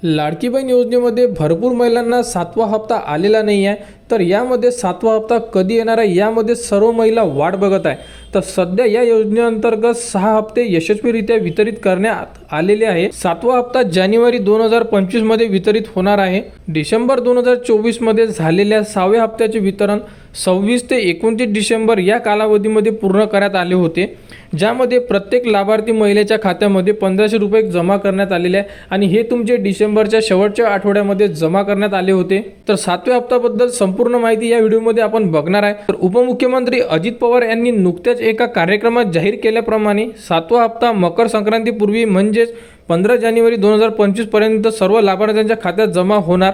लाडकी बहीण योजनेमध्ये भरपूर महिलांना 7वा हप्ता आलेला नाही आहे, तर यामध्ये 7वा हप्ता कधी येणार आहे यामध्ये सर्व महिला वाट बघत आहे। तर सध्या या योजनेअंतर्गत 6 हप्ते यशस्वीरित्या वितरित करण्यात आलेले आहे। 7वा हप्ता जानेवारी 2025 मध्ये वितरित होणार आहे। डिसेंबर 2024 मध्ये झालेल्या 6व्या हप्त्याचे वितरण 26 ते 29 डिसेंबर या कालावधीमध्ये पूर्ण करण्यात आले होते, ज्यामध्ये प्रत्येक लाभार्थी महिलेच्या खात्यामध्ये 1500 रुपये जमा करण्यात आलेले आहे आणि हे तुमचे डिसेंबरच्या शेवटच्या आठवड्यामध्ये जमा करण्यात आले होते। तर 7व्या हप्त्याबद्दल संपूर्ण माहिती या व्हिडिओमध्ये आपण बघणार आहे। तर उपमुख्यमंत्री अजित पवार यांनी नुकत्याच एका कार्यक्रमात जाहीर केल्याप्रमाणे 7वा हप्ता मकर संक्रांतीपूर्वी म्हणजेच 15 जानेवारी 2025 पर्यंत सर्व लाभार्थ्यांच्या खात्यात जमा होणार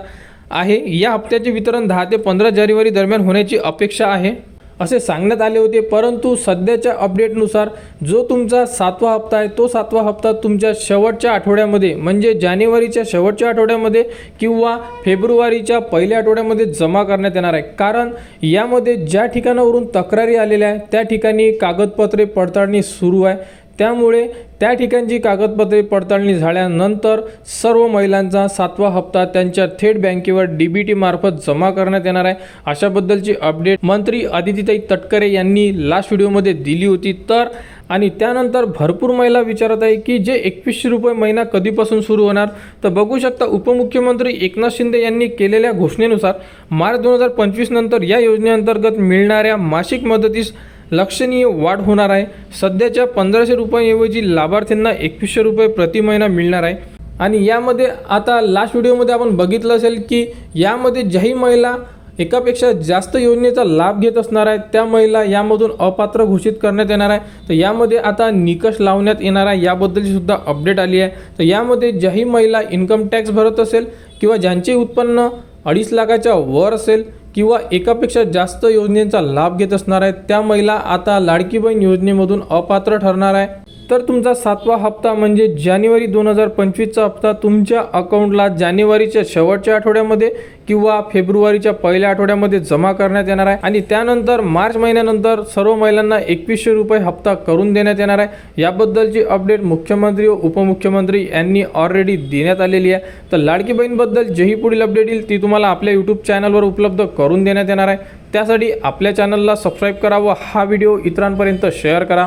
आहे। या हप्त्याचे वितरण 10 ते 15 जानेवारी दरम्यान होण्याची अपेक्षा आहे असे सांगण्यात आले होते, परंतु सध्याच्या अपडेटनुसार जो तुमचा 7वा हप्ता आहे तो 7वा हप्ता तुमच्या शेवटच्या आठवड्यामध्ये म्हणजे जानेवारीच्या शेवटच्या आठवड्यामध्ये किंवा फेब्रुवारीच्या पहिल्या आठवड्यामध्ये जमा करण्यात येणार आहे। कारण यामध्ये ज्या ठिकाणावरून तक्रारी आलेल्या आहे त्या ठिकाणी कागदपत्रे पडताळणी सुरू आहे, त्यामुळे त्या ठिकाणची कागदपत्रे पडताळणी झाल्यानंतर सर्व महिलांचा 7वा हप्ता त्यांच्या थेट बँकेवर DBT मार्फत जमा करण्यात येणार आहे। अशाबद्दलची अपडेट मंत्री आदितीताई तटकरे यांनी लास्ट व्हिडिओमध्ये दिली होती। तर आणि त्यानंतर भरपूर महिला विचारत आहे की जे 2100 रुपये महिना कधीपासून सुरू होणार। तर बघू शकता उपमुख्यमंत्री एकनाथ शिंदे यांनी केलेल्या घोषणेनुसार मार्च 2025 नंतर या योजनेअंतर्गत मिळणाऱ्या मासिक मदतीस लक्षणीय वाढ होणार आहे। सध्याच्या 1500 रुपयांऐवजी लाभार्थ्यांना 2100 रुपये प्रति महिना मिळणार आहे। आणि यामध्ये आता लास्ट व्हिडिओमध्ये आपण बघितलं असेल की यामध्ये ज्याही महिला एकापेक्षा जास्त योजनेचा लाभ घेत असणार आहे त्या महिला यामधून अपात्र घोषित करण्यात येणार आहे। तर यामध्ये आता निकष लावण्यात येणार आहे, याबद्दलची सुद्धा अपडेट आली आहे। तर यामध्ये ज्याही महिला इन्कम टॅक्स भरत असेल किंवा ज्यांचे उत्पन्न 2.5 लाखाच्या वर असेल किंवा एकापेक्षा जास्त योजनेचा लाभ घेत असणार आहे त्या महिला आता लाडकी बहीण योजनेमधून अपात्र ठरणार आहे। तर तुमचा 7वा हप्ता म्हणजे जानेवारी 2025चा हप्ता तुमच्या अकाउंटला जानेवारीच्या शेवटच्या आठवड्यामध्ये किंवा फेब्रुवारीच्या पहिल्या आठवड्यामध्ये जमा करण्यात येणार आहे आणि त्यानंतर मार्च महिन्यानंतर सर्व महिलांना 2100 रुपये हप्ता करून देण्यात येणार आहे। याबद्दलची अपडेट मुख्यमंत्री व उपमुख्यमंत्री यांनी ऑलरेडी देण्यात आलेली आहे। तर लाडकी बहीणबद्दल जेही पुढील अपडेट येईल ती तुम्हाला आपल्या यूट्यूब चॅनलवर उपलब्ध करून देण्यात येणार आहे। त्यासाठी आपल्या चॅनलला सबस्क्राईब करा व हा व्हिडिओ इतरांपर्यंत शेअर करा।